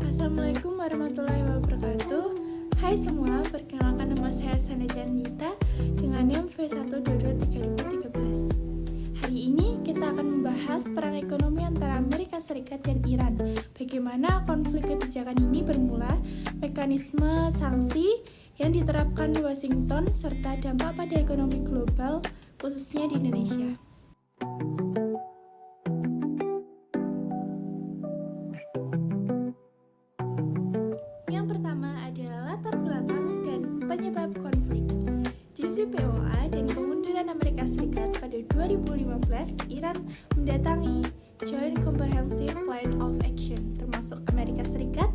Assalamualaikum warahmatullahi wabarakatuh. Hai semua, perkenalkan nama saya Saneza Nita dengan NIM V1223013. Hari ini kita akan membahas perang ekonomi antara Amerika Serikat dan Iran. Bagaimana konflik kebijakan ini bermula, mekanisme sanksi yang diterapkan Washington, serta dampak pada ekonomi global, khususnya di Indonesia. Yang pertama adalah latar belakang dan penyebab konflik. JCPOA dan kemunduran Amerika Serikat pada 2015, Iran mendatangi Joint Comprehensive Plan of Action, termasuk Amerika Serikat,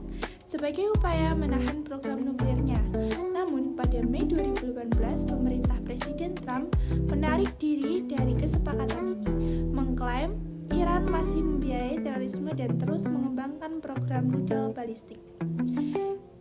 sebagai upaya menahan program nuklirnya. Namun, pada Mei 2018, pemerintah Presiden Trump menarik diri dari kesepakatan ini, mengklaim Iran masih membiayai terorisme dan terus mengembangkan program rudal balistik.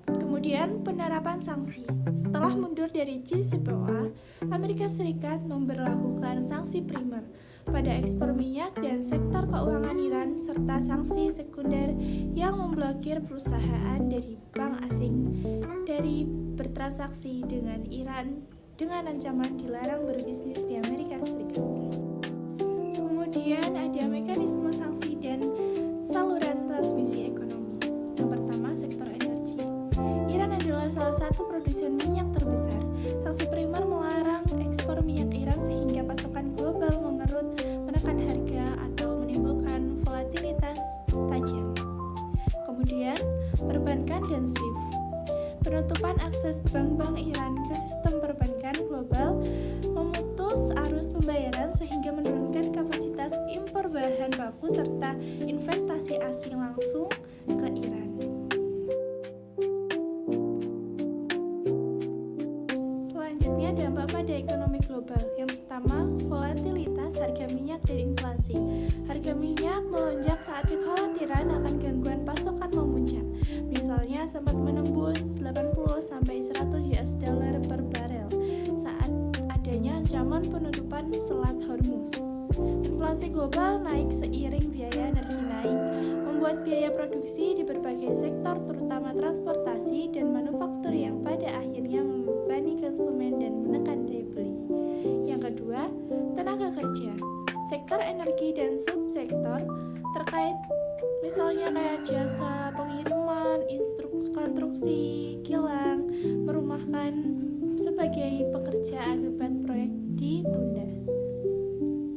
Kemudian penerapan sanksi. Setelah mundur dari JCPOA, Amerika Serikat memberlakukan sanksi primer pada ekspor minyak dan sektor keuangan Iran, serta sanksi sekunder yang memblokir perusahaan dari bank asing dari bertransaksi dengan Iran dengan ancaman dilarang berbisnis di Amerika Serikat. Kemudian ada mekanisme sanksi dan saluran transmisi ekonomi. Yang pertama, sektor energi. Iran adalah salah satu produsen minyak terbesar. Sanksi primer melarang ekspor minyak Iran sehingga pasokan global mengerut, menekan harga atau menimbulkan volatilitas tajam. Kemudian, perbankan dan SWIFT. Penutupan akses bank-bank Iran ke sistem perbankan global memutus arus pembayaran sehingga menurunkan kapasitas impor bahan baku serta investasi asing langsung ke Iran. Selanjutnya, dampak pada ekonomi global. Yang pertama, volatilitas harga minyak dan inflasi. Harga minyak melonjak saat kekhawatiran akan gangguan pasokan memuncak. Misalnya sempat menembus 80-100 US dollar per barel saat adanya ancaman penutupan Selat Hormuz. Inflasi global naik seiring biaya energi naik, membuat biaya produksi di berbagai sektor terutama transportasi dan manufaktur yang pada akhirnya membebani konsumen dan menekan daya beli. Yang kedua, tenaga kerja. Sektor energi dan subsektor terkait misalnya kayak jasa pengiriman, konstruksi, kilang, merumahkan sebagai pekerja akibat proyek ditunda.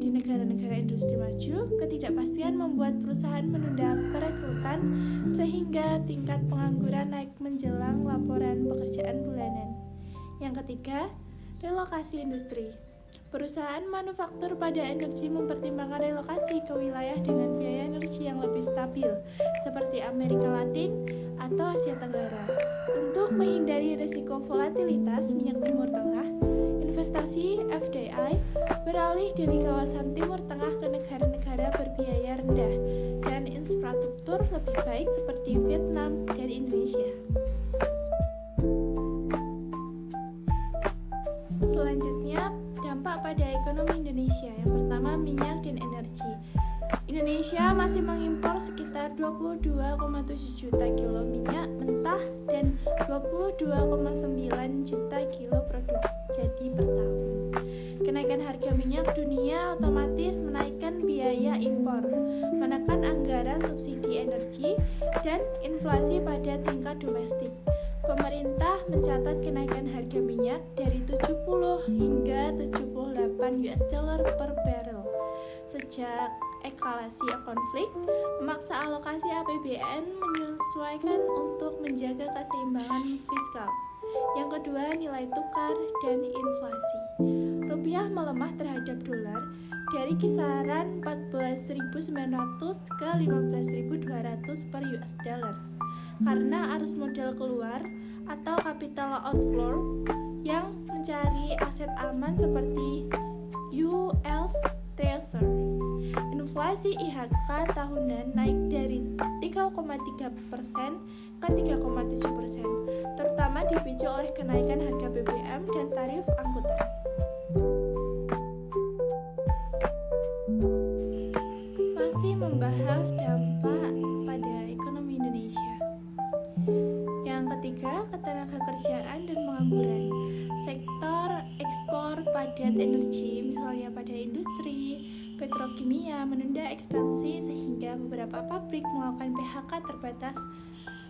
Di negara-negara industri maju, ketidakpastian membuat perusahaan menunda perekrutan sehingga tingkat pengangguran naik menjelang laporan pekerjaan bulanan. Yang ketiga, relokasi industri. Perusahaan manufaktur pada energi mempertimbangkan relokasi ke wilayah dengan biaya energi yang lebih stabil, seperti Amerika Latin atau Asia Tenggara. Untuk menghindari risiko volatilitas minyak Timur Tengah, investasi FDI beralih dari kawasan Timur Tengah ke negara-negara berbiaya rendah dan infrastruktur lebih baik seperti Vietnam dan Indonesia. Selanjutnya, dampak pada ekonomi Indonesia. Yang pertama, minyak dan energi. Indonesia masih mengimpor sekitar 22,7 juta kilo minyak mentah dan 22,9 juta kilo produk jadi per tahun. Kenaikan harga minyak dunia otomatis menaikkan biaya impor, menekan anggaran subsidi energi, dan inflasi pada tingkat domestik. Pemerintah mencatat kenaikan harga minyak dari 70 hingga 78 US dollar per barrel. Sejak eskalasi konflik, memaksa alokasi APBN menyesuaikan untuk menjaga keseimbangan fiskal. Yang kedua, nilai tukar dan inflasi. Rupiah melemah terhadap dolar dari kisaran 14.900 ke 15.200 per US dollar karena arus modal keluar atau capital outflow yang mencari aset aman seperti US Treasury. Inflasi IHK tahunan naik dari 3,3% ke 3,7%, terutama dipicu oleh kenaikan harga BBM dan tarif angkutan. Masih membahas dampak pada ekonomi Indonesia. Yang ketiga, ketenagakerjaan dan pengangguran. Sektor ekspor padat energi, misalnya pada industri petrokimia, menunda ekspansi sehingga beberapa pabrik melakukan PHK terbatas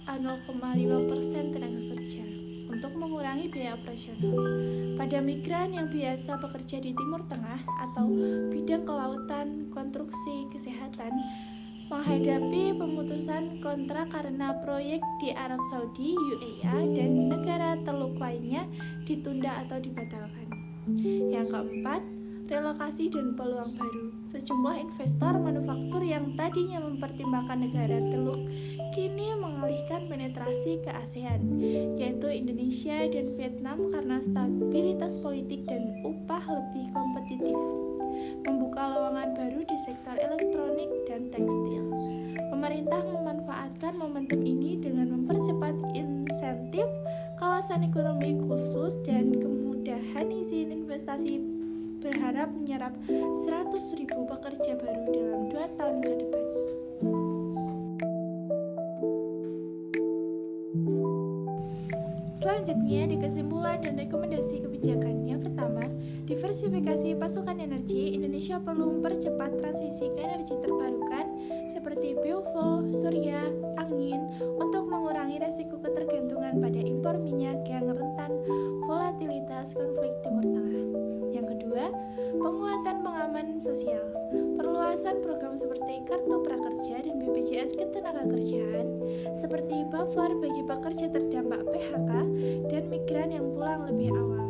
0,5% tenaga kerja untuk mengurangi biaya operasional. Pada migran yang biasa bekerja di Timur Tengah atau bidang kelautan, konstruksi, kesehatan, menghadapi pemutusan kontrak karena proyek di Arab Saudi, UAE, dan negara Teluk lainnya ditunda atau dibatalkan. Yang keempat, relokasi dan peluang baru. Sejumlah investor manufaktur yang tadinya mempertimbangkan negara Teluk kini mengalihkan penetrasi ke ASEAN, yaitu Indonesia dan Vietnam karena stabilitas politik dan upah lebih kompetitif, membuka lowongan baru di sektor elektronik dan tekstil. Pemerintah memanfaatkan momentum ini dengan mempercepat insentif kawasan ekonomi khusus dan kemudahan izin investasi, berharap menyerap 100.000 pekerja baru dalam 2 tahun ke depan. Selanjutnya, di kesimpulan dan rekomendasi kebijakan. Yang pertama, diversifikasi pasokan energi. Indonesia perlu mempercepat transisi ke energi terbarukan seperti biofuel, surya, angin untuk mengurangi resiko ketergantungan pada impor minyak yang rentan volatilitas konflik Timur Tengah. Yang kedua, penguatan pengaman sosial. Perluasan program seperti Kartu Prakerja dan BPJS Ketenagakerjaan seperti buffer bagi pekerja terdampak PHK dan migran yang pulang lebih awal.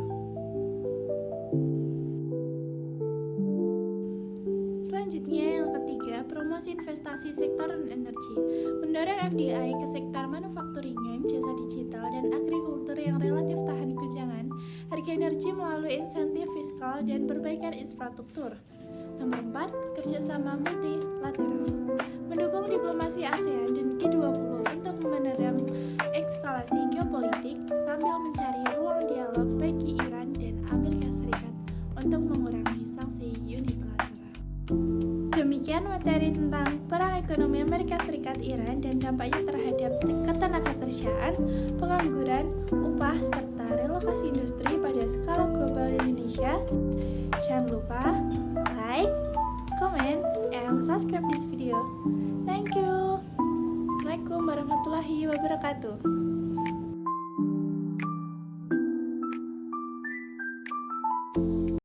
Selanjutnya, yang ketiga, promosi investasi sektor energi. Mendorong FDI ke sektor manufacturing, jasa digital, dan agrikultur yang relatif tahan guncangan harga energi melalui insentif fiskal dan perbaikan infrastruktur. Nomor 4, kerjasama multilateral. Mendukung diplomasi ASEAN dan G20 untuk meneram eskalasi geopolitik sambil mencari ruang dialog bagi Iran dan Amerika Serikat untuk mengurangi sanksi unilateral. Demikian materi tentang perang ekonomi Amerika Serikat Iran dan dampaknya terhadap ketenagakerjaan, pengangguran, upah, serta relokasi industri pada skala global di Indonesia. Jangan lupa like, comment, and subscribe this video. Thank you. Assalamualaikum warahmatullahi wabarakatuh.